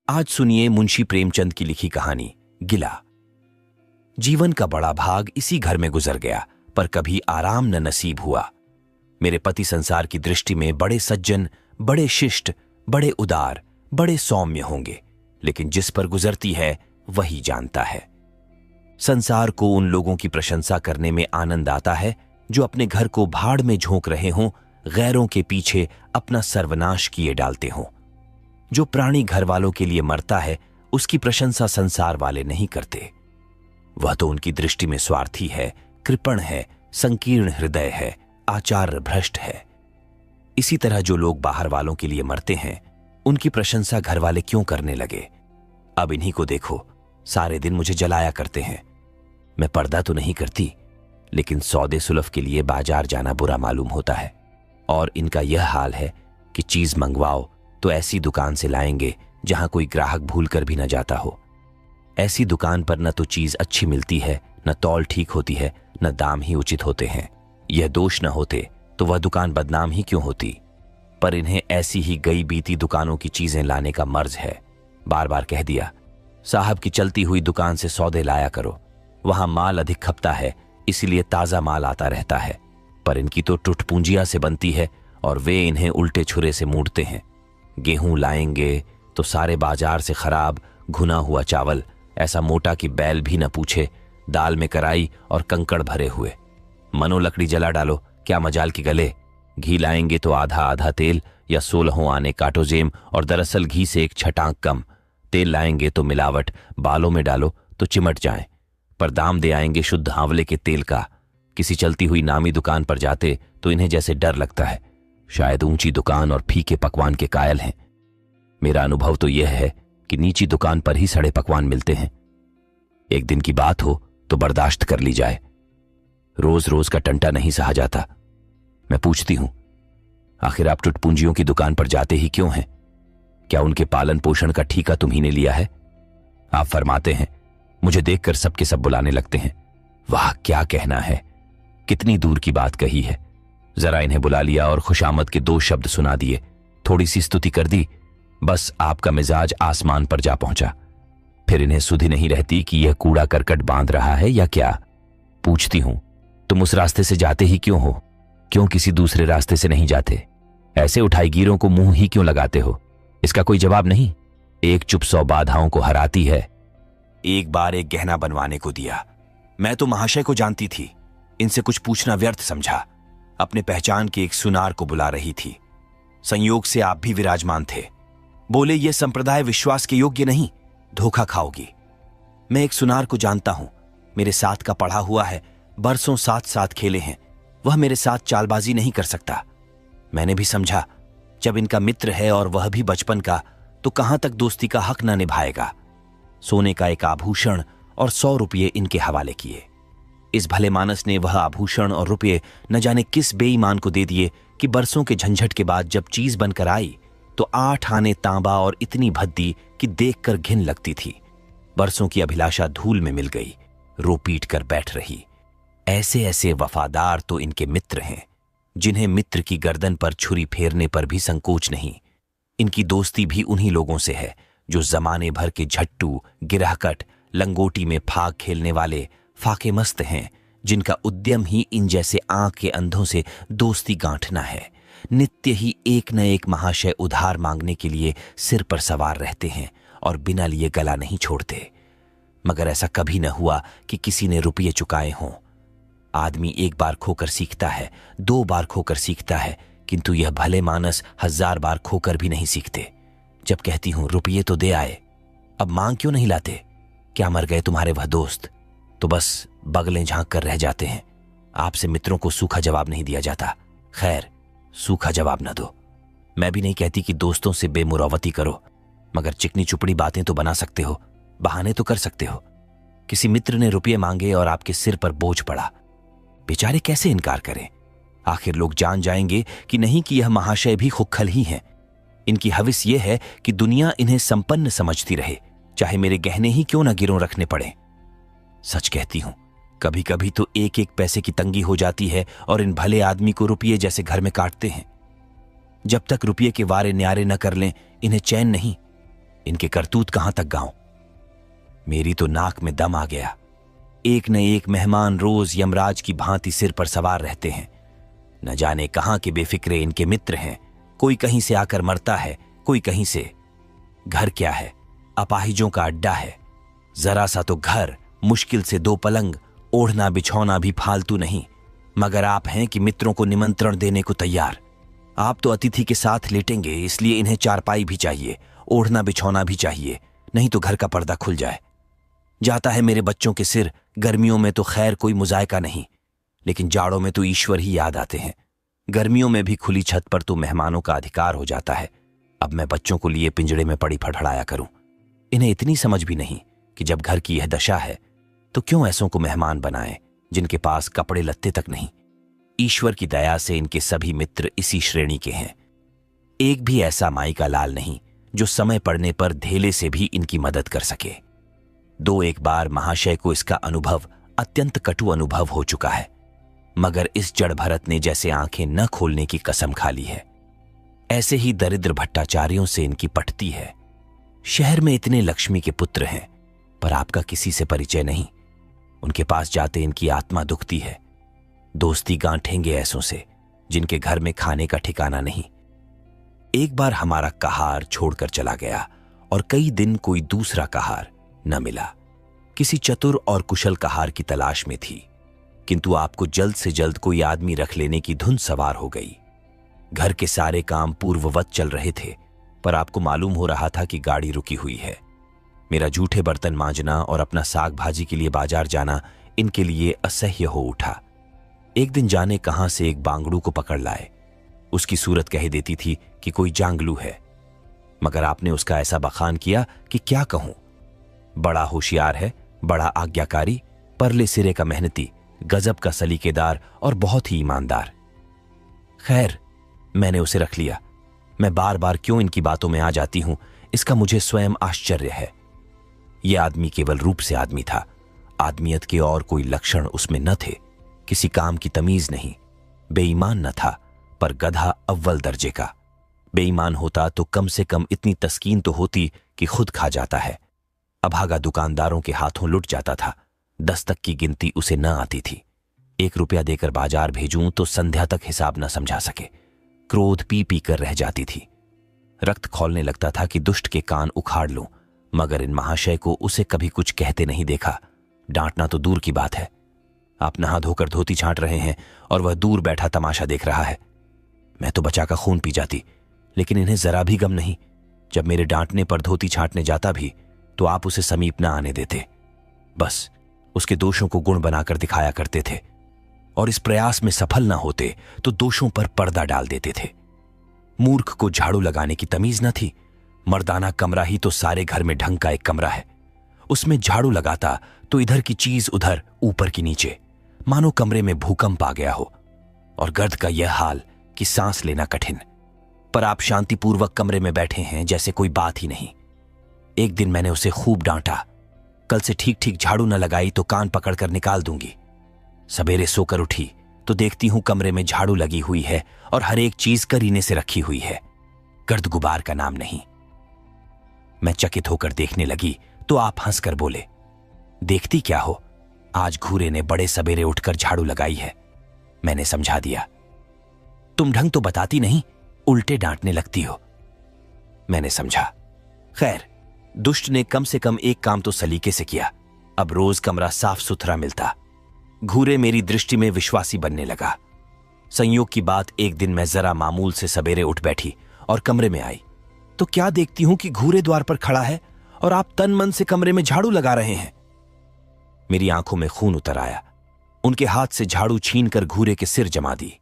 आज सुनिए मुंशी प्रेमचंद की लिखी कहानी गिला। जीवन का बड़ा भाग इसी घर में गुजर गया, पर कभी आराम न नसीब हुआ। मेरे पति संसार की दृष्टि में बड़े सज्जन, बड़े शिष्ट, बड़े उदार, बड़े सौम्य होंगे, लेकिन जिस पर गुजरती है वही जानता है। संसार को उन लोगों की प्रशंसा करने में आनंद आता है जो अपने घर को भाड़ में झोंक रहे हों, गैरों के पीछे अपना सर्वनाश किए डालते हों। जो प्राणी घर वालों के लिए मरता है उसकी प्रशंसा संसार वाले नहीं करते। वह तो उनकी दृष्टि में स्वार्थी है, कृपण है, संकीर्ण हृदय है, आचार भ्रष्ट है। इसी तरह जो लोग बाहर वालों के लिए मरते हैं उनकी प्रशंसा घर वाले क्यों करने लगे। अब इन्हीं को देखो, सारे दिन मुझे जलाया करते हैं। मैं पर्दा तो नहीं करती, लेकिन सौदे सुलफ के लिए बाजार जाना बुरा मालूम होता है। और इनका यह हाल है कि चीज मंगवाओ तो ऐसी दुकान से लाएंगे जहां कोई ग्राहक भूल कर भी न जाता हो। ऐसी दुकान पर न तो चीज अच्छी मिलती है, न तौल ठीक होती है, न दाम ही उचित होते हैं। यह दोष न होते तो वह दुकान बदनाम ही क्यों होती। पर इन्हें ऐसी ही गई बीती दुकानों की चीजें लाने का मर्ज है। बार बार कह दिया, साहब की चलती हुई दुकान से सौदे लाया करो, वहां माल अधिक खपता है, इसलिए ताजा माल आता रहता है। पर इनकी तो टुट पूंजिया से बनती है और वे इन्हें उल्टे छुरे से मूंढते हैं। गेहूं लाएंगे तो सारे बाजार से खराब घुना हुआ चावल, ऐसा मोटा कि बैल भी न पूछे, दाल में कराई और कंकड़ भरे हुए। मनो लकड़ी जला डालो, क्या मजाल की गले। घी लाएंगे तो आधा आधा तेल या 16 आने काटोजेम, और दरअसल घी से एक छटांक कम। तेल लाएंगे तो मिलावट, बालों में डालो तो चिमट जाएं। पर दाम दे आएंगे शुद्ध आंवले के तेल का। किसी चलती हुई नामी दुकान पर जाते तो इन्हें जैसे डर लगता है, शायद ऊंची दुकान और फीके पकवान के कायल हैं। मेरा अनुभव तो यह है कि नीची दुकान पर ही सड़े पकवान मिलते हैं। एक दिन की बात हो तो बर्दाश्त कर ली जाए, रोज रोज का टंटा नहीं सहा जाता। मैं पूछती हूं, आखिर आप टुटपूंजियों की दुकान पर जाते ही क्यों हैं? क्या उनके पालन पोषण का ठीका तुम्ही ने लिया है? आप फरमाते हैं। मुझे देखकर सबके सब बुलाने लगते हैं। वाह, क्या कहना है, कितनी दूर की बात कही है। जरा इन्हें बुला लिया और खुशामद के 2 शब्द सुना दिए, थोड़ी सी स्तुति कर दी, बस आपका मिजाज आसमान पर जा पहुंचा। फिर इन्हें सुधि नहीं रहती कि यह कूड़ा करकट बांध रहा है या क्या। पूछती हूं, तुम उस रास्ते से जाते ही क्यों हो? क्यों किसी दूसरे रास्ते से नहीं जाते? ऐसे उठाईगीरों को मुंह ही क्यों लगाते हो? इसका कोई जवाब नहीं। एक चुप 100 बाधाओं को हराती है। एक बार एक गहना बनवाने को दिया। मैं तो महाशय को जानती थी, इनसे कुछ पूछना व्यर्थ समझा। अपने पहचान के एक सुनार को बुला रही थी। संयोग से आप भी विराजमान थे। बोले, यह संप्रदाय विश्वास के योग्य नहीं, धोखा खाओगी। मैं एक सुनार को जानता हूं, मेरे साथ का पढ़ा हुआ है, बरसों साथ साथ खेले हैं। वह मेरे साथ चालबाजी नहीं कर सकता। मैंने भी समझा, जब इनका मित्र है और वह भी बचपन का, तो कहां तक दोस्ती का हक न निभाएगा। सोने का एक आभूषण और 100 रुपये इनके हवाले किए। इस भले मानस ने वह आभूषण और रुपये न जाने किस बेईमान को दे दिए कि बरसों के झंझट के बाद जब चीज बनकर आई तो 8 आने तांबा और इतनी भद्दी कि देखकर घिन लगती थी। बरसों की अभिलाषा धूल में मिल गई, रो पीट कर बैठ रही। ऐसे ऐसे वफादार तो इनके मित्र हैं, जिन्हें मित्र की गर्दन पर छुरी फेरने पर भी संकोच नहीं। इनकी दोस्ती भी उन्हीं लोगों से है जो जमाने भर के झट्टू, गिरहकट, लंगोटी में फाग खेलने वाले फाके मस्त हैं, जिनका उद्यम ही इन जैसे आंख के अंधों से दोस्ती गांठना है। नित्य ही एक न एक महाशय उधार मांगने के लिए सिर पर सवार रहते हैं और बिना लिए गला नहीं छोड़ते। मगर ऐसा कभी न हुआ कि किसी ने रुपये चुकाए हों। आदमी एक बार खोकर सीखता है, 2 बार खोकर सीखता है, किंतु यह भले मानस 1000 बार खोकर भी नहीं सीखते। जब कहती हूं रुपये तो दे आए, अब मांग क्यों नहीं लाते? क्या मर गए तुम्हारे वह दोस्त? तो बस बगलें झांक कर रह जाते हैं। आपसे मित्रों को सूखा जवाब नहीं दिया जाता। खैर, सूखा जवाब न दो। मैं भी नहीं कहती कि दोस्तों से बेमुरौवती करो, मगर चिकनी चुपड़ी बातें तो बना सकते हो, बहाने तो कर सकते हो। किसी मित्र ने रुपये मांगे और आपके सिर पर बोझ पड़ा, बेचारे कैसे इनकार करें? आखिर लोग जान जाएंगे कि नहीं कि यह महाशय भी खुक्खल ही हैं। इनकी हविस यह है कि दुनिया इन्हें संपन्न समझती रहे, चाहे मेरे गहने ही क्यों न गिरों रखने पड़े। सच कहती हूं, कभी कभी तो 1-1 पैसे की तंगी हो जाती है और इन भले आदमी को रुपये जैसे घर में काटते हैं। जब तक रुपये के वारे न्यारे न कर लें, इन्हें चैन नहीं। इनके करतूत कहां तक गाऊं। मेरी तो नाक में दम आ गया। एक न एक मेहमान रोज यमराज की भांति सिर पर सवार रहते हैं। न जाने कहां के बेफिक्रे इनके मित्र हैं। कोई कहीं से आकर मरता है, कोई कहीं से। घर क्या है, अपाहिजों का अड्डा है। जरा सा तो घर, मुश्किल से 2 पलंग, ओढ़ना बिछौना भी फालतू नहीं। मगर आप हैं कि मित्रों को निमंत्रण देने को तैयार। आप तो अतिथि के साथ लेटेंगे, इसलिए इन्हें चारपाई भी चाहिए, ओढ़ना बिछौना भी चाहिए, नहीं तो घर का पर्दा खुल जाए। जाता है मेरे बच्चों के सिर। गर्मियों में तो खैर कोई मुजायका नहीं, लेकिन जाड़ों में तो ईश्वर ही याद आते हैं। गर्मियों में भी खुली छत पर तो मेहमानों का अधिकार हो जाता है। अब मैं बच्चों को लिए पिंजड़े में पड़ी फड़फड़ाया करूं। इन्हें इतनी समझ भी नहीं कि जब घर की यह दशा है तो क्यों ऐसों को मेहमान बनाएं जिनके पास कपड़े लत्ते तक नहीं। ईश्वर की दया से इनके सभी मित्र इसी श्रेणी के हैं। एक भी ऐसा माई का लाल नहीं जो समय पड़ने पर धेले से भी इनकी मदद कर सके। 2-1 बार महाशय को इसका अनुभव, अत्यंत कटु अनुभव हो चुका है, मगर इस जड़ भरत ने जैसे आंखें न खोलने की कसम खा ली है। ऐसे ही दरिद्र भट्टाचार्यों से इनकी पटती है। शहर में इतने लक्ष्मी के पुत्र हैं, पर आपका किसी से परिचय नहीं। उनके पास जाते इनकी आत्मा दुखती है। दोस्ती गांठेंगे ऐसों से जिनके घर में खाने का ठिकाना नहीं। एक बार हमारा कहार छोड़कर चला गया और कई दिन कोई दूसरा कहार न मिला। किसी चतुर और कुशल कहार की तलाश में थी, किंतु आपको जल्द से जल्द कोई आदमी रख लेने की धुन सवार हो गई। घर के सारे काम पूर्ववत चल रहे थे, पर आपको मालूम हो रहा था कि गाड़ी रुकी हुई है। मेरा जूठे बर्तन मांजना और अपना साग भाजी के लिए बाजार जाना इनके लिए असह्य हो उठा। एक दिन जाने कहां से एक बांगड़ू को पकड़ लाए। उसकी सूरत कह देती थी कि कोई जांगलू है, मगर आपने उसका ऐसा बखान किया कि क्या कहूं। बड़ा होशियार है, बड़ा आज्ञाकारी, परले सिरे का मेहनती, गजब का सलीकेदार और बहुत ही ईमानदार। खैर, मैंने उसे रख लिया। मैं बार बार क्यों इनकी बातों में आ जाती हूं, इसका मुझे स्वयं आश्चर्य है। यह आदमी केवल रूप से आदमी था। आदमियत के और कोई लक्षण उसमें न थे। किसी काम की तमीज नहीं। बेईमान न था, पर गधा अव्वल दर्जे का। बेईमान होता तो कम से कम इतनी तस्कीन तो होती कि खुद खा जाता है। अभागा दुकानदारों के हाथों लुट जाता था। 10 तक की गिनती उसे न आती थी। 1 रुपया देकर बाजार भेजूं तो संध्या तक हिसाब न समझा सके। क्रोध पी पी कर रह जाती थी। रक्त खौलने लगता था कि दुष्ट के कान उखाड़ लूं, मगर इन महाशय को उसे कभी कुछ कहते नहीं देखा। डांटना तो दूर की बात है। आप नहा धोकर धोती छांट रहे हैं और वह दूर बैठा तमाशा देख रहा है। मैं तो बचा का खून पी जाती, लेकिन इन्हें जरा भी गम नहीं। जब मेरे डांटने पर धोती छांटने जाता भी तो आप उसे समीप न आने देते। बस उसके दोषों को गुण बनाकर दिखाया करते थे, और इस प्रयास में सफल न होते तो दोषों पर पर्दा डाल देते थे। मूर्ख को झाड़ू लगाने की तमीज न थी। मर्दाना कमरा ही तो सारे घर में ढंग का एक कमरा है। उसमें झाड़ू लगाता तो इधर की चीज उधर, ऊपर की नीचे, मानो कमरे में भूकंप आ गया हो। और गर्द का यह हाल कि सांस लेना कठिन। पर आप शांतिपूर्वक कमरे में बैठे हैं जैसे कोई बात ही नहीं। एक दिन मैंने उसे खूब डांटा। कल से ठीक ठीक झाड़ू न लगाई तो कान पकड़कर निकाल दूंगी। सवेरे सोकर उठी तो देखती हूं कमरे में झाड़ू लगी हुई है और हर एक चीज करीने से रखी हुई है। गर्द गुबार का नाम नहीं। मैं चकित होकर देखने लगी तो आप हंसकर बोले, देखती क्या हो, आज घूरे ने बड़े सवेरे उठकर झाड़ू लगाई है। मैंने समझा दिया। तुम ढंग तो बताती नहीं, उल्टे डांटने लगती हो। मैंने समझा। खैर, दुष्ट ने कम से कम एक काम तो सलीके से किया। अब रोज कमरा साफ सुथरा मिलता। घूरे मेरी दृष्टि में विश्वासी बनने लगा। संयोग की बात, एक दिन मैं जरा मामूल से सवेरे उठ बैठी और कमरे में आई तो क्या देखती हूं कि घूरे द्वार पर खड़ा है और आप तन मन से कमरे में झाड़ू लगा रहे हैं। मेरी आंखों में खून उतर आया। उनके हाथ से झाड़ू छीनकर घूरे के सिर जमा दी।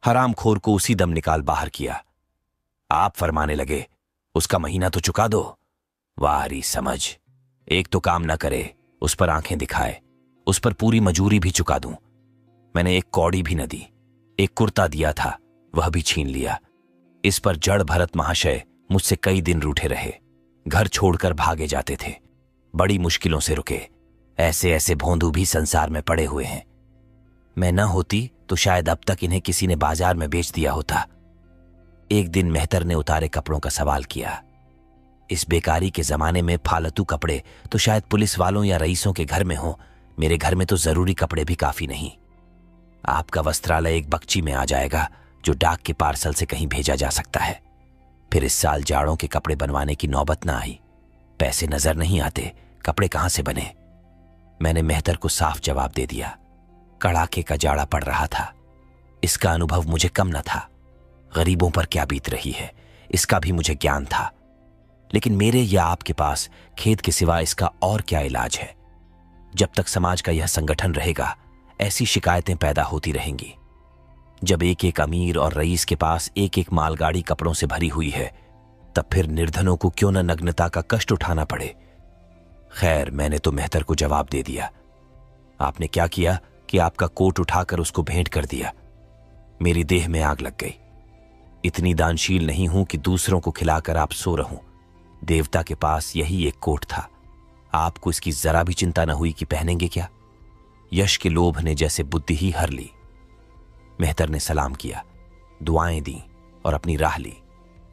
हरामखोर को उसी दम निकाल बाहर किया। आप फरमाने लगे, उसका महीना तो चुका दो। वारी समझ, एक तो काम न करे, उस पर आंखें दिखाए, उस पर पूरी मजूरी भी चुका दूं। मैंने एक कौड़ी भी न दी। एक कुर्ता दिया था, वह भी छीन लिया। इस पर जड़ भरत महाशय मुझसे कई दिन रूठे रहे। घर छोड़कर भागे जाते थे। बड़ी मुश्किलों से रुके। ऐसे ऐसे भोंदू भी संसार में पड़े हुए हैं। मैं न होती तो शायद अब तक इन्हें किसी ने बाजार में बेच दिया होता। एक दिन मेहतर ने उतारे कपड़ों का सवाल किया। इस बेकारी के जमाने में फालतू कपड़े तो शायद पुलिस वालों या रईसों के घर में हो, मेरे घर में तो जरूरी कपड़े भी काफी नहीं। आपका वस्त्रालय एक बक्ची में आ जाएगा जो डाक के पार्सल से कहीं भेजा जा सकता है। फिर इस साल जाड़ों के कपड़े बनवाने की नौबत ना आई। पैसे नजर नहीं आते, कपड़े कहां से बने? मैंने मेहतर को साफ जवाब दे दिया। कड़ाके का जाड़ा पड़ रहा था। इसका अनुभव मुझे कम न था। गरीबों पर क्या बीत रही है इसका भी मुझे ज्ञान था। लेकिन मेरे या आपके पास खेद के सिवा इसका और क्या इलाज है? जब तक समाज का यह संगठन रहेगा ऐसी शिकायतें पैदा होती रहेंगी। जब एक एक अमीर और रईस के पास एक एक मालगाड़ी कपड़ों से भरी हुई है, तब फिर निर्धनों को क्यों न नग्नता का कष्ट उठाना पड़े। खैर, मैंने तो मेहतर को जवाब दे दिया। आपने क्या किया कि आपका कोट उठाकर उसको भेंट कर दिया। मेरी देह में आग लग गई। इतनी दानशील नहीं हूं कि दूसरों को खिलाकर आप सो रहूं। देवता के पास यही एक कोट था। आपको इसकी जरा भी चिंता न हुई कि पहनेंगे क्या? यश के लोभ ने जैसे बुद्धि ही हर ली। मेहतर ने सलाम किया, दुआएं दी और अपनी राह ली।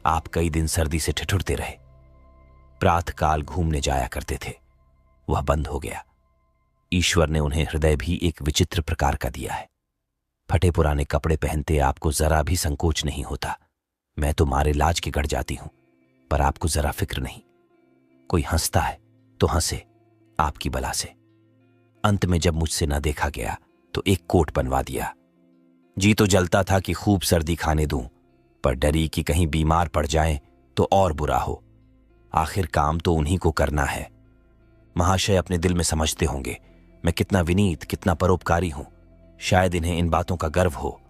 आप कई दिन सर्दी से ठिठुरते रहे। प्रातःकाल घूमने जाया करते थे, वह बंद हो गया। ईश्वर ने उन्हें हृदय भी एक विचित्र प्रकार का दिया है। फटे पुराने कपड़े पहनते आपको जरा भी संकोच नहीं होता। मैं तो मारे लाज के गड़ जाती हूं, पर आपको जरा फिक्र नहीं। कोई हंसता है तो हंसे, आपकी बला से। अंत में जब मुझसे न देखा गया तो एक कोट बनवा दिया। जी तो जलता था कि खूब सर्दी खाने दूं, पर डरी कि कहीं बीमार पड़ जाएं तो और बुरा हो। आखिर काम तो उन्हीं को करना है। महाशय अपने दिल में समझते होंगे मैं कितना विनीत, कितना परोपकारी हूं। शायद इन्हें इन बातों का गर्व हो।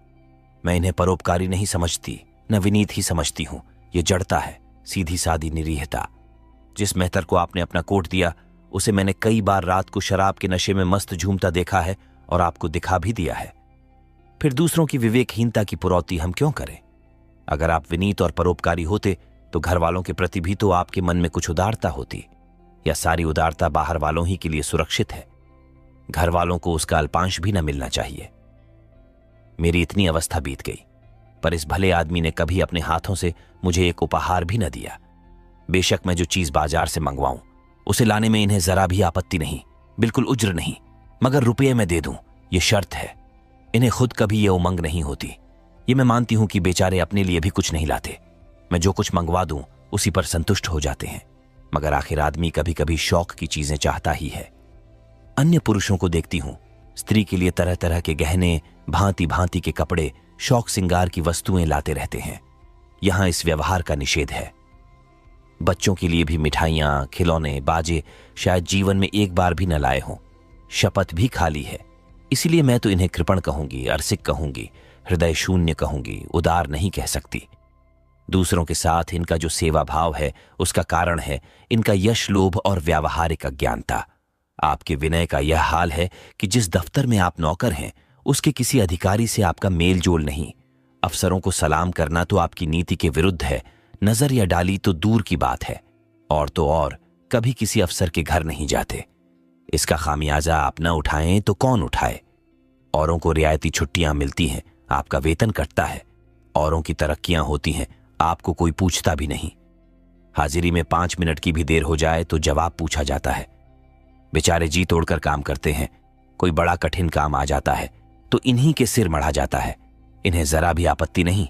मैं इन्हें परोपकारी नहीं समझती, न विनीत ही समझती हूं। ये जड़ता है, सीधी सादी निरीहता। जिस मेहतर को आपने अपना कोट दिया उसे मैंने कई बार रात को शराब के नशे में मस्त झूमता देखा है और आपको दिखा भी दिया है। फिर दूसरों की विवेकहीनता की पुरौती हम क्यों करें? अगर आप विनीत और परोपकारी होते तो घर वालों के प्रति भी तो आपके मन में कुछ उदारता होती। या सारी उदारता बाहर वालों ही के लिए सुरक्षित है? घर वालों को उसका अल्पांश भी न मिलना चाहिए। मेरी इतनी अवस्था बीत गई, पर इस भले आदमी ने कभी अपने हाथों से मुझे एक उपहार भी न दिया। बेशक मैं जो चीज बाजार से मंगवाऊं उसे लाने में इन्हें जरा भी आपत्ति नहीं, बिल्कुल उज्र नहीं, मगर रुपये में दे दूं ये शर्त है। इन्हें खुद कभी ये उमंग नहीं होती। ये मैं मानती हूं कि बेचारे अपने लिए भी कुछ नहीं लाते। मैं जो कुछ मंगवा दूं उसी पर संतुष्ट हो जाते हैं, मगर आखिर आदमी कभी कभी शौक की चीजें चाहता ही है। अन्य पुरुषों को देखती हूं, स्त्री के लिए तरह तरह के गहने, भांति भांति के कपड़े, शौक सिंगार की वस्तुएं लाते रहते हैं। यहां इस व्यवहार का निषेध है। बच्चों के लिए भी मिठाइयां, खिलौने, बाजे शायद जीवन में एक बार भी न लाए हों। शपथ भी खाली है। इसलिए मैं तो इन्हें कृपण कहूंगी, अरसिक कहूंगी, हृदय शून्य कहूंगी, उदार नहीं कह सकती। दूसरों के साथ इनका जो सेवा भाव है उसका कारण है इनका यश लोभ और व्यावहारिक अज्ञानता। आपके विनय का यह हाल है कि जिस दफ्तर में आप नौकर हैं उसके किसी अधिकारी से आपका मेल जोल नहीं। अफसरों को सलाम करना तो आपकी नीति के विरुद्ध है। नजर या डाली तो दूर की बात है। और तो और कभी किसी अफसर के घर नहीं जाते। इसका खामियाजा आप न उठाएं तो कौन उठाए? औरों को रियायती छुट्टियां मिलती हैं, आपका वेतन कटता है। औरों की तरक्कियां होती हैं, आपको कोई पूछता भी नहीं। हाजिरी में 5 मिनट की भी देर हो जाए तो जवाब पूछा जाता है। बेचारे जी तोड़कर काम करते हैं, कोई बड़ा कठिन काम आ जाता है तो इन्हीं के सिर मढ़ा जाता है। इन्हें जरा भी आपत्ति नहीं।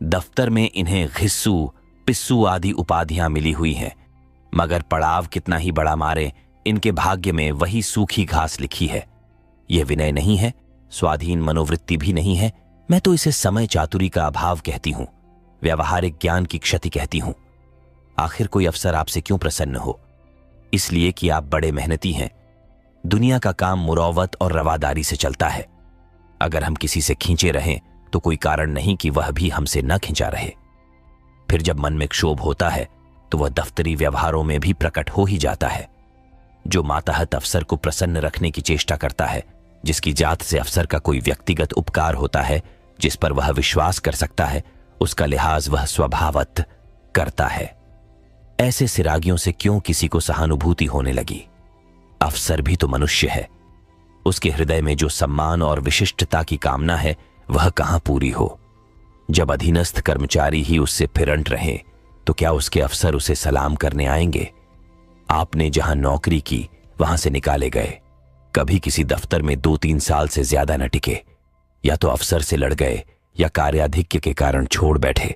दफ्तर में इन्हें घिस्सू, पिस्सू आदि उपाधियां मिली हुई हैं, मगर पड़ाव कितना ही बड़ा मारे इनके भाग्य में वही सूखी घास लिखी है। यह विनय नहीं है, स्वाधीन मनोवृत्ति भी नहीं है। मैं तो इसे समय चातुरी का अभाव कहती हूं, व्यावहारिक ज्ञान की क्षति कहती हूं। आखिर कोई अफसर आपसे क्यों प्रसन्न हो? इसलिए कि आप बड़े मेहनती हैं। दुनिया का काम मुरौवत और रवादारी से चलता है। अगर हम किसी से खींचे रहें तो कोई कारण नहीं कि वह भी हमसे न खिंचा रहे। फिर जब मन में क्षोभ होता है तो वह दफ्तरी व्यवहारों में भी प्रकट हो ही जाता है। जो मातहत अफसर को प्रसन्न रखने की चेष्टा करता है, जिसकी जात से अफसर का कोई व्यक्तिगत उपकार होता है, जिस पर वह विश्वास कर सकता है, उसका लिहाज वह स्वभावत करता है। ऐसे सिरागियों से क्यों किसी को सहानुभूति होने लगी? अफसर भी तो मनुष्य है। उसके हृदय में जो सम्मान और विशिष्टता की कामना है वह कहां पूरी हो? जब अधीनस्थ कर्मचारी ही उससे फिरंट रहे, तो क्या उसके अफसर उसे सलाम करने आएंगे? आपने जहां नौकरी की वहां से निकाले गए, कभी किसी दफ्तर में 2-3 साल से ज्यादा न टिके, या तो अफसर से लड़ गए या कार्याधिक्य के कारण छोड़ बैठे।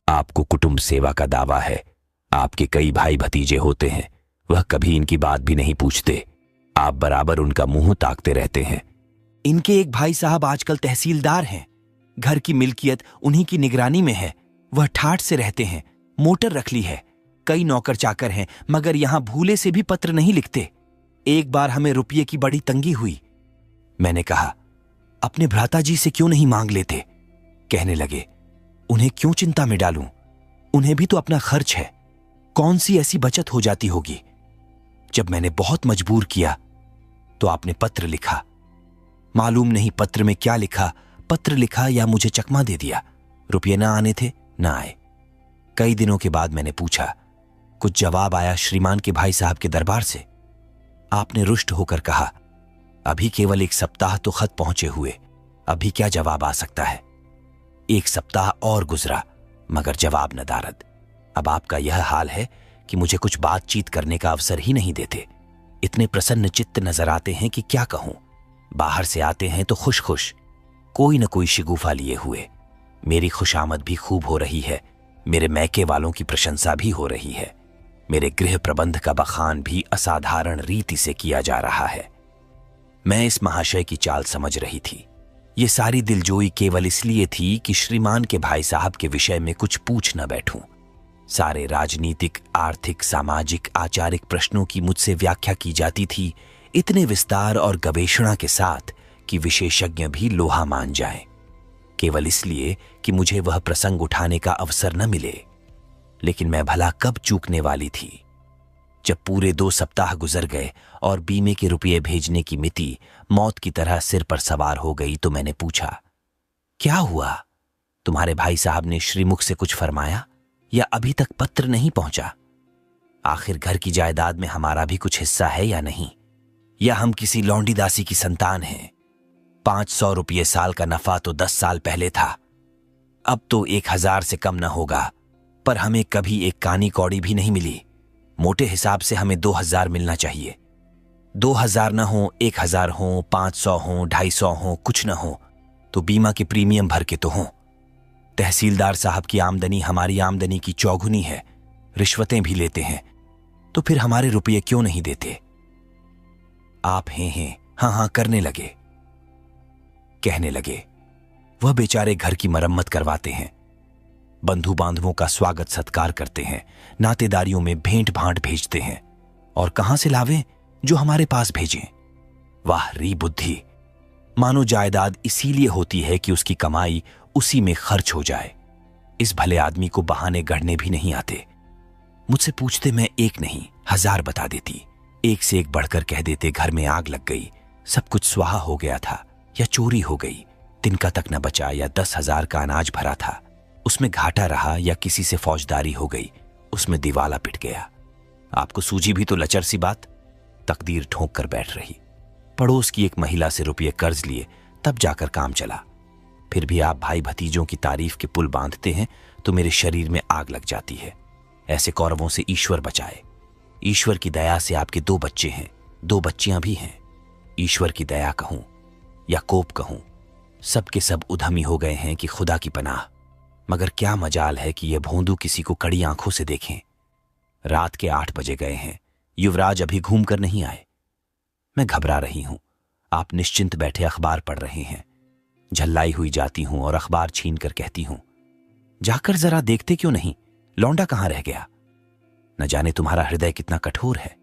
आपको कुटुंब सेवा का दावा है, आपके कई भाई भतीजे होते हैं, वह कभी इनकी बात भी नहीं पूछते। आप बराबर उनका मुंह ताकते रहते हैं। इनके एक भाई साहब आजकल तहसीलदार हैं, घर की मिल्कियत उन्हीं की निगरानी में है, वह ठाठ से रहते हैं, मोटर रख ली है, कई नौकर चाकर हैं, मगर यहां भूले से भी पत्र नहीं लिखते। एक बार हमें रुपये की बड़ी तंगी हुई। मैंने कहा, अपने भ्राताजी से क्यों नहीं मांग लेते? कहने लगे, उन्हें क्यों चिंता में डालूं, उन्हें भी तो अपना खर्च है, कौन सी ऐसी बचत हो जाती होगी। जब मैंने बहुत मजबूर किया तो आपने पत्र लिखा। मालूम नहीं पत्र में क्या लिखा, पत्र लिखा या मुझे चकमा दे दिया। रुपये ना आने थे, ना आए। कई दिनों के बाद मैंने पूछा, कुछ जवाब आया श्रीमान के भाई साहब के दरबार से? आपने रुष्ट होकर कहा, अभी केवल 1 सप्ताह तो खत पहुंचे हुए, अभी क्या जवाब आ सकता है। 1 सप्ताह और गुजरा मगर जवाब नदारद। अब आपका यह हाल है कि मुझे कुछ बातचीत करने का अवसर ही नहीं देते। इतने प्रसन्न चित्त नजर आते हैं कि क्या कहूं। बाहर से आते हैं तो खुश खुश, कोई न कोई शिगुफा लिए हुए। मेरी खुशामद भी खूब हो रही है, मेरे मैके वालों की प्रशंसा भी हो रही है, मेरे गृह प्रबंध का बखान भी असाधारण रीति से किया जा रहा है। मैं इस महाशय की चाल समझ रही थी। ये सारी दिलजोई केवल इसलिए थी कि श्रीमान के भाई साहब के विषय में कुछ पूछ न बैठूं। सारे राजनीतिक, आर्थिक, सामाजिक, आचारिक प्रश्नों की मुझसे व्याख्या की जाती थी, इतने विस्तार और गवेषणा के साथ कि विशेषज्ञ भी लोहा मान जाएं, केवल इसलिए कि मुझे वह प्रसंग उठाने का अवसर न मिले। लेकिन मैं भला कब चूकने वाली थी। जब पूरे 2 सप्ताह गुजर गए और बीमे के रुपये भेजने की मिति मौत की तरह सिर पर सवार हो गई तो मैंने पूछा, क्या हुआ? तुम्हारे भाई साहब ने श्रीमुख से कुछ फरमाया या अभी तक पत्र नहीं पहुंचा? आखिर घर की जायदाद में हमारा भी कुछ हिस्सा है या नहीं? या हम किसी लौंडी दासी की संतान हैं? 500 रुपये साल का नफा तो 10 साल पहले था, अब तो 1000 से कम न होगा। पर हमें कभी एक कानी कौड़ी भी नहीं मिली। मोटे हिसाब से हमें 2000 मिलना चाहिए। 2000 न हो, 1000 हो, 500 हो, 250 हो, कुछ न हो तो बीमा के प्रीमियम भर के तो हो। तहसीलदार साहब की आमदनी हमारी आमदनी की चौगुनी है, रिश्वतें भी लेते हैं, तो फिर हमारे रुपये क्यों नहीं देते? आप हैं हाँ हाँ करने लगे। कहने लगे, वह बेचारे घर की मरम्मत करवाते हैं, बंधु बांधवों का स्वागत सत्कार करते हैं, नातेदारियों में भेंट भांट भेजते हैं, और कहां से लावें जो हमारे पास भेजें। वाह री बुद्धि! मानो जायदाद इसीलिए होती है कि उसकी कमाई उसी में खर्च हो जाए। इस भले आदमी को बहाने गढ़ने भी नहीं आते। मुझसे पूछते मैं एक नहीं 1000 बता देती। एक से एक बढ़कर कह देते घर में आग लग गई, सब कुछ स्वाहा हो गया था, या चोरी हो गई, तिनका तक न बचा, या 10,000 का अनाज भरा था, उसमें घाटा रहा, या किसी से फौजदारी हो गई, उसमें दिवाला पिट गया। आपको सूझी भी तो लचर सी बात। तकदीर ठोंक कर बैठ रही। पड़ोस की एक महिला से रुपये कर्ज लिए, तब जाकर काम चला। फिर भी आप भाई भतीजों की तारीफ के पुल बांधते हैं तो मेरे शरीर में आग लग जाती है। ऐसे कौरवों से ईश्वर बचाए। ईश्वर की दया से आपके 2 बच्चे हैं, 2 बच्चियां भी हैं। ईश्वर की दया कहूं या कोप कहूं, सबके सब उधमी हो गए हैं कि खुदा की पनाह। मगर क्या मजाल है कि यह भोंदू किसी को कड़ी आंखों से देखें। रात के 8 बजे गए हैं, युवराज अभी घूम कर नहीं आए। मैं घबरा रही हूं, आप निश्चिंत बैठे अखबार पढ़ रहे हैं। झल्लाई हुई जाती हूं और अखबार छीन कर कहती हूं, जाकर जरा देखते क्यों नहीं, लौंडा कहां रह गया? न जाने तुम्हारा हृदय कितना कठोर है।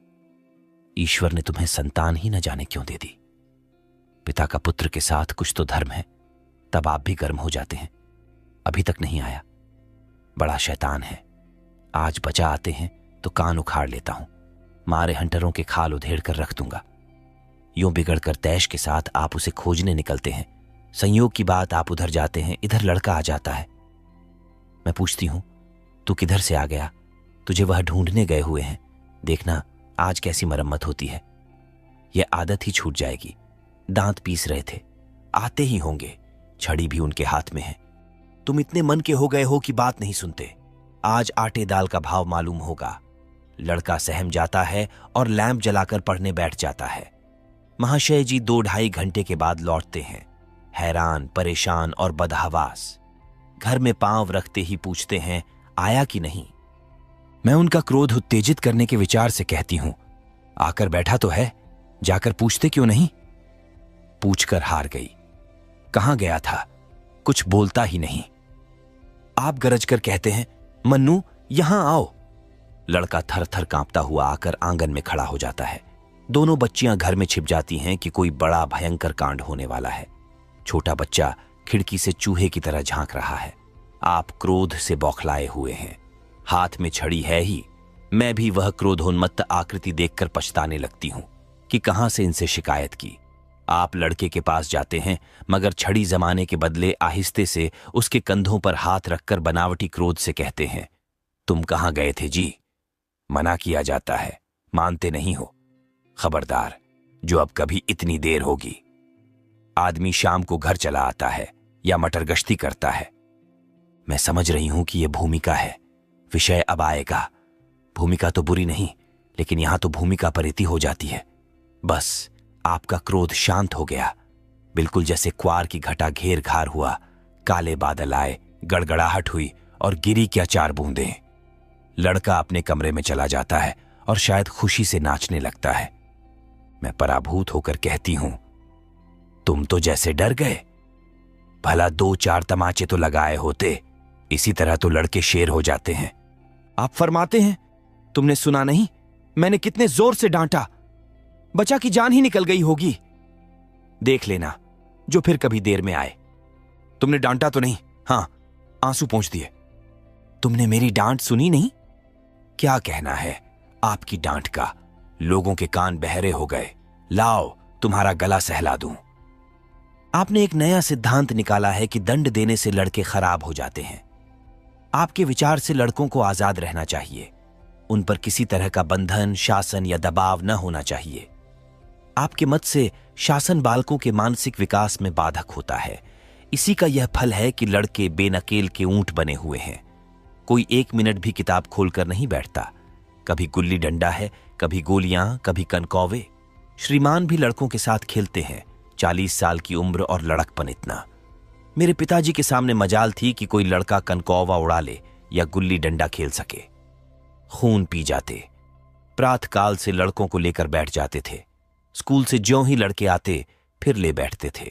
ईश्वर ने तुम्हें संतान ही न जाने क्यों दे दी। पिता का पुत्र के साथ कुछ तो धर्म है, तब आप भी गर्म हो जाते हैं। अभी तक नहीं आया, बड़ा शैतान है। आज बचा आते हैं तो कान उखाड़ लेता हूं, मारे हंटरों के खाल उधेड़ कर रख दूंगा। यूं बिगड़कर तैश के साथ आप उसे खोजने निकलते हैं। संयोग की बात आप उधर जाते हैं, इधर लड़का आ जाता है। मैं पूछती हूं, तू किधर से आ गया? तुझे वह ढूंढने गए हुए हैं, देखना आज कैसी मरम्मत होती है। यह आदत ही छूट जाएगी। दांत पीस रहे थे, आते ही होंगे, छड़ी भी उनके हाथ में है। तुम इतने मन के हो गए हो कि बात नहीं सुनते। आज आटे दाल का भाव मालूम होगा। लड़का सहम जाता है और लैंप जलाकर पढ़ने बैठ जाता है। महाशय जी 2-2.5 घंटे के बाद लौटते हैं, हैरान, परेशान और बदहवास। घर में पांव रखते ही पूछते हैं, आया कि नहीं। मैं उनका क्रोध उत्तेजित करने के विचार से कहती हूं, आकर बैठा तो है, जाकर पूछते क्यों नहीं। पूछकर हार गई। कहां गया था, कुछ बोलता ही नहीं। आप गरज कर कहते हैं, मन्नू यहां आओ। लड़का थर थर कांपता हुआ आकर आंगन में खड़ा हो जाता है। दोनों बच्चियां घर में छिप जाती हैं कि कोई बड़ा भयंकर कांड होने वाला है। छोटा बच्चा खिड़की से चूहे की तरह झांक रहा है। आप क्रोध से बौखलाए हुए हैं, हाथ में छड़ी है ही। मैं भी वह क्रोधोन्मत्त आकृति देखकर पछताने लगती हूं कि कहां से इनसे शिकायत की। आप लड़के के पास जाते हैं, मगर छड़ी जमाने के बदले आहिस्ते से उसके कंधों पर हाथ रखकर बनावटी क्रोध से कहते हैं, तुम कहां गए थे जी। मना किया जाता है, मानते नहीं हो। खबरदार, जो अब कभी इतनी देर होगी। आदमी शाम को घर चला आता है या मटर गश्ती करता है। मैं समझ रही हूं कि यह भूमिका है, विषय अब आएगा। भूमिका तो बुरी नहीं, लेकिन यहां तो भूमिका परिति हो जाती है। बस आपका क्रोध शांत हो गया, बिल्कुल जैसे क्वार की घटा घेर घार हुआ, काले बादल आए, गड़गड़ाहट हुई और गिरी क्या 4 बूंदें। लड़का अपने कमरे में चला जाता है और शायद खुशी से नाचने लगता है। मैं पराभूत होकर कहती हूं, तुम तो जैसे डर गए। भला 2-4 तमाचे तो लगाए होते, इसी तरह तो लड़के शेर हो जाते हैं। आप फरमाते हैं, तुमने सुना नहीं, मैंने कितने जोर से डांटा, बच्चा की जान ही निकल गई होगी। देख लेना जो फिर कभी देर में आए। तुमने डांटा तो नहीं? हां, आंसू पोंछ दिए। तुमने मेरी डांट सुनी नहीं? क्या कहना है आपकी डांट का, लोगों के कान बहरे हो गए। लाओ तुम्हारा गला सहला दूं। आपने एक नया सिद्धांत निकाला है कि दंड देने से लड़के खराब हो जाते हैं। आपके विचार से लड़कों को आजाद रहना चाहिए, उन पर किसी तरह का बंधन, शासन या दबाव न होना चाहिए। आपके मत से शासन बालकों के मानसिक विकास में बाधक होता है। इसी का यह फल है कि लड़के बेनकेल के ऊंट बने हुए हैं। कोई 1 मिनट भी किताब खोलकर नहीं बैठता। कभी गुल्ली डंडा है, कभी गोलियां, कभी कनकौवे। श्रीमान भी लड़कों के साथ खेलते हैं, 40 साल की उम्र और लड़कपन इतना। मेरे पिताजी के सामने मजाल थी कि कोई लड़का कनकौवा उड़ा ले या गुल्ली डंडा खेल सके। खून पी जाते। प्रातःकाल से लड़कों को लेकर बैठ जाते थे। स्कूल से ज्यों ही लड़के आते फिर ले बैठते थे।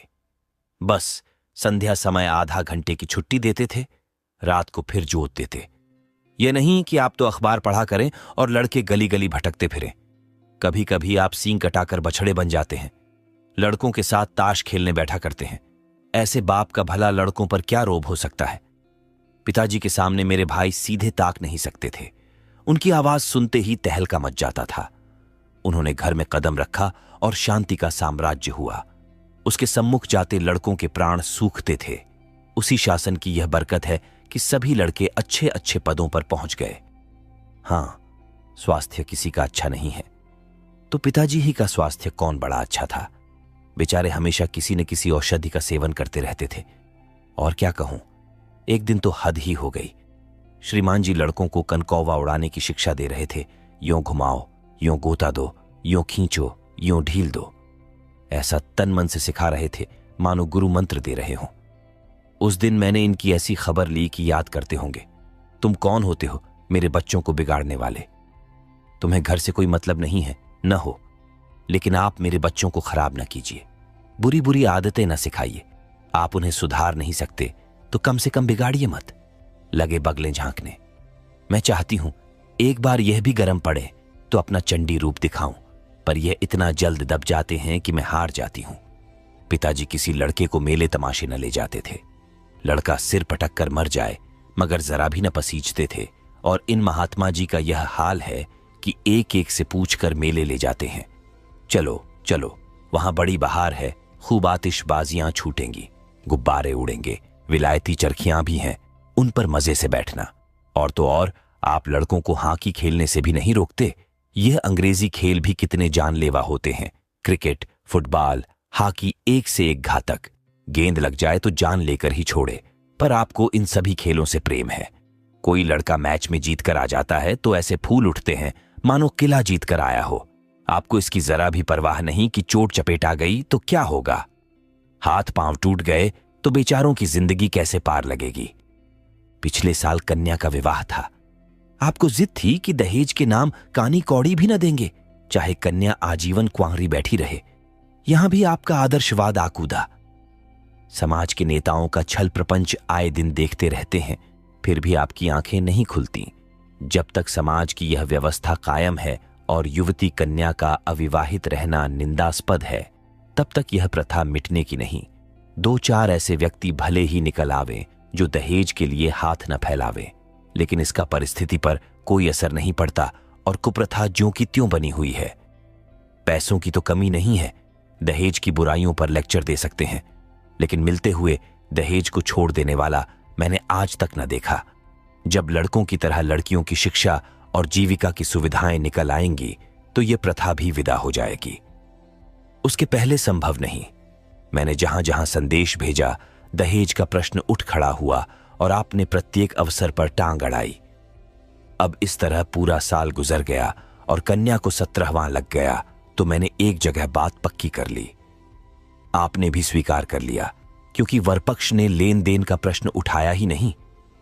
बस संध्या समय आधा घंटे की छुट्टी देते थे, रात को फिर जोत देते। यह नहीं कि आप तो अखबार पढ़ा करें और लड़के गली गली भटकते फिरें। कभी कभी आप सींग कटाकर बछड़े बन जाते हैं, लड़कों के साथ ताश खेलने बैठा करते हैं। ऐसे बाप का भला लड़कों पर क्या रोब हो सकता है। पिताजी के सामने मेरे भाई सीधे ताक नहीं सकते थे। उनकी आवाज सुनते ही तहलका मच जाता था। उन्होंने घर में कदम रखा और शांति का साम्राज्य हुआ। उसके सम्मुख जाते लड़कों के प्राण सूखते थे। उसी शासन की यह बरकत है कि सभी लड़के अच्छे अच्छे पदों पर पहुंच गए। हां, स्वास्थ्य किसी का अच्छा नहीं है, तो पिताजी ही का स्वास्थ्य कौन बड़ा अच्छा था। बेचारे हमेशा किसी न किसी औषधि का सेवन करते रहते थे। और क्या कहूं, एक दिन तो हद ही हो गई। श्रीमान जी लड़कों को कनकौवा उड़ाने की शिक्षा दे रहे थे। यों घुमाओ, यों गोता दो, यों खींचो, यों ढील दो। ऐसा तन मन से सिखा रहे थे मानो गुरु मंत्र दे रहे हों। उस दिन मैंने इनकी ऐसी खबर ली कि याद करते होंगे, तुम कौन होते हो मेरे बच्चों को बिगाड़ने वाले। तुम्हें घर से कोई मतलब नहीं है, न हो, लेकिन आप मेरे बच्चों को खराब न कीजिए, बुरी बुरी आदतें न सिखाइए। आप उन्हें सुधार नहीं सकते तो कम से कम बिगाड़िए मत। लगे बगलें झांकने। मैं चाहती हूं एक बार यह भी गर्म पड़े तो अपना चंडी रूप दिखाऊं, पर यह इतना जल्द दब जाते हैं कि मैं हार जाती हूं। पिताजी किसी लड़के को मेले तमाशे न ले जाते थे। लड़का सिर पटक कर मर जाए मगर जरा भी न पसीजते थे। और इन महात्मा जी का यह हाल है कि एक एक से पूछकर मेले ले जाते हैं। चलो चलो, वहां बड़ी बहार है, खूब आतिशबाजियां छूटेंगी, गुब्बारे उड़ेंगे, विलायती चरखियां भी हैं, उन पर मजे से बैठना। और तो और, आप लड़कों को हॉकी खेलने से भी नहीं रोकते। यह अंग्रेजी खेल भी कितने जानलेवा होते हैं। क्रिकेट, फुटबॉल, हॉकी एक से एक घातक। गेंद लग जाए तो जान लेकर ही छोड़े। पर आपको इन सभी खेलों से प्रेम है। कोई लड़का मैच में जीत कर आ जाता है तो ऐसे फूल उठते हैं मानो किला जीत कर आया हो। आपको इसकी जरा भी परवाह नहीं कि चोट चपेट आ गई तो क्या होगा। हाथ पांव टूट गए तो बेचारों की जिंदगी कैसे पार लगेगी। पिछले साल कन्या का विवाह था। आपको जिद थी कि दहेज के नाम कानी कौड़ी भी न देंगे, चाहे कन्या आजीवन कुंवारी बैठी रहे। यहां भी आपका आदर्शवाद आकूदा। समाज के नेताओं का छल प्रपंच आए दिन देखते रहते हैं, फिर भी आपकी आंखें नहीं खुलती। जब तक समाज की यह व्यवस्था कायम है और युवती कन्या का अविवाहित रहना निंदास्पद है, तब तक यह प्रथा मिटने की नहीं। 2-4 ऐसे व्यक्ति भले ही निकल आवे जो दहेज के लिए हाथ न फैलावे, लेकिन इसका परिस्थिति पर कोई असर नहीं पड़ता और कुप्रथा ज्यों की त्यों बनी हुई है। पैसों की तो कमी नहीं है, दहेज की बुराइयों पर लेक्चर दे सकते हैं, लेकिन मिलते हुए दहेज को छोड़ देने वाला मैंने आज तक न देखा। जब लड़कों की तरह लड़कियों की शिक्षा और जीविका की सुविधाएं निकल आएंगी तो यह प्रथा भी विदा हो जाएगी। उसके पहले संभव नहीं। मैंने जहां जहां संदेश भेजा, दहेज का प्रश्न उठ खड़ा हुआ और आपने प्रत्येक अवसर पर टांग अड़ाई। अब इस तरह पूरा साल गुजर गया और कन्या को 17वां लग गया तो मैंने एक जगह बात पक्की कर ली। आपने भी स्वीकार कर लिया, क्योंकि वरपक्ष ने लेन देन का प्रश्न उठाया ही नहीं।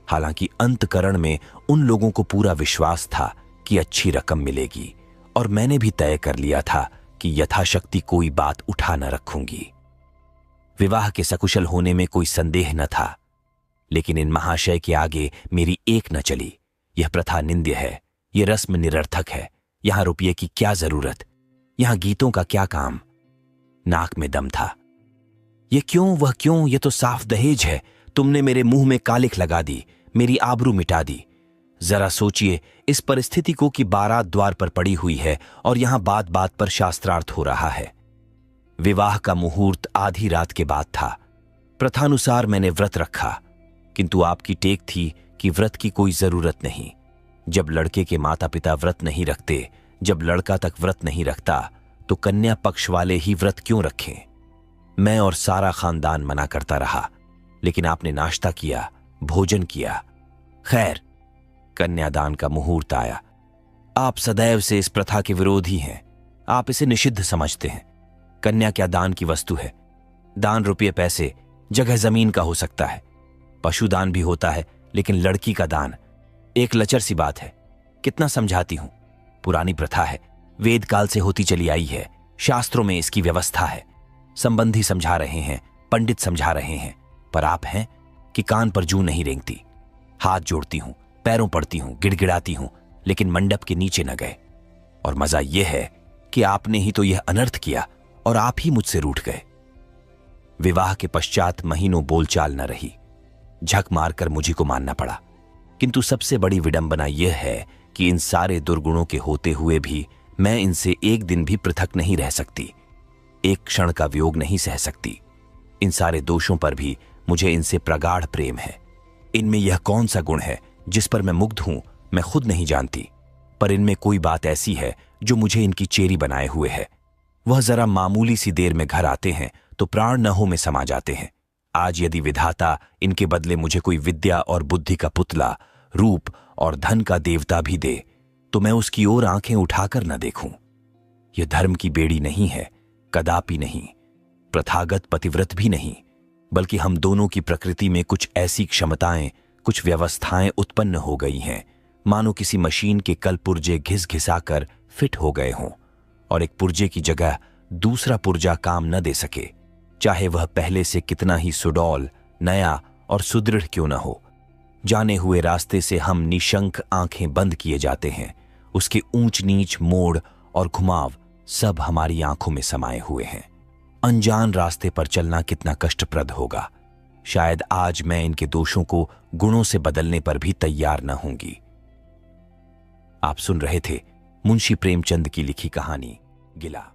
हालांकि अंतकरण में उन लोगों को पूरा विश्वास था कि अच्छी रकम मिलेगी, और मैंने भी तय कर लिया था कि यथाशक्ति कोई बात उठा न रखूंगी। विवाह के सकुशल होने में कोई संदेह न था, लेकिन इन महाशय के आगे मेरी एक न चली। यह प्रथा निंद्य है, यह रस्म निरर्थक है। यहां रुपये की क्या जरूरत, यहां गीतों का क्या काम। नाक में दम था। ये क्यों वह क्यों, ये तो साफ दहेज है। तुमने मेरे मुंह में कालिख लगा दी, मेरी आबरू मिटा दी। जरा सोचिए इस परिस्थिति को कि बारात द्वार पर पड़ी हुई है और यहां बात बात पर शास्त्रार्थ हो रहा है। विवाह का मुहूर्त आधी रात के बाद था। प्रथानुसार मैंने व्रत रखा, किंतु आपकी टेक थी कि व्रत की कोई जरूरत नहीं। जब लड़के के माता पिता व्रत नहीं रखते, जब लड़का तक व्रत नहीं रखता, तो कन्या पक्ष वाले ही व्रत क्यों रखें। मैं और सारा खानदान मना करता रहा, लेकिन आपने नाश्ता किया, भोजन किया। खैर, कन्यादान का मुहूर्त आया। आप सदैव से इस प्रथा के विरोधी हैं। आप इसे निषिद्ध समझते हैं। कन्या क्या दान की वस्तु है? दान रुपये पैसे, जगह जमीन का हो सकता है, पशुदान भी होता है, लेकिन लड़की का दान एक लचर सी बात है। कितना समझाती हूं, पुरानी प्रथा है, वेद काल से होती चली आई है, शास्त्रों में इसकी व्यवस्था है। संबंधी समझा रहे हैं, पंडित समझा रहे हैं, पर आप हैं कि कान पर जूं नहीं रेंगती। हाथ जोड़ती हूं, पैरों पड़ती हूं, गिड़गिड़ाती हूं, लेकिन मंडप के नीचे न गए। और मजा यह है कि आपने ही तो यह अनर्थ किया और आप ही मुझसे रूठ गए। विवाह के पश्चात महीनों बोलचाल न रही। झक मारकर मुझी को मानना पड़ा। किंतु सबसे बड़ी विडंबना यह है कि इन सारे दुर्गुणों के होते हुए भी मैं इनसे एक दिन भी पृथक नहीं रह सकती, एक क्षण का वियोग नहीं सह सकती। इन सारे दोषों पर भी मुझे इनसे प्रगाढ़ प्रेम है। इनमें यह कौन सा गुण है जिस पर मैं मुग्ध हूं, मैं खुद नहीं जानती, पर इनमें कोई बात ऐसी है जो मुझे इनकी चेरी बनाए हुए है। वह जरा मामूली सी देर में घर आते हैं तो प्राण नहों में समा जाते हैं। आज यदि विधाता इनके बदले मुझे कोई विद्या और बुद्धि का पुतला, रूप और धन का देवता भी दे, तो मैं उसकी ओर आंखें उठाकर न देखूं। यह धर्म की बेड़ी नहीं है, कदापि नहीं, प्रथागत पतिव्रत भी नहीं, बल्कि हम दोनों की प्रकृति में कुछ ऐसी क्षमताएं, कुछ व्यवस्थाएं उत्पन्न हो गई हैं, मानो किसी मशीन के कल पुर्जे घिस घिसाकर फिट हो गए हों, और एक पुर्जे की जगह दूसरा पुर्जा काम न दे सके, चाहे वह पहले से कितना ही सुडौल, नया और सुदृढ़ क्यों न हो। जाने हुए रास्ते से हम निशंक आंखें बंद किए जाते हैं। उसके ऊंच नीच, मोड़ और घुमाव सब हमारी आंखों में समाये हुए हैं। अनजान रास्ते पर चलना कितना कष्टप्रद होगा। शायद आज मैं इनके दोषों को गुणों से बदलने पर भी तैयार न होंगी। आप सुन रहे थे मुंशी प्रेमचंद की लिखी कहानी गिला।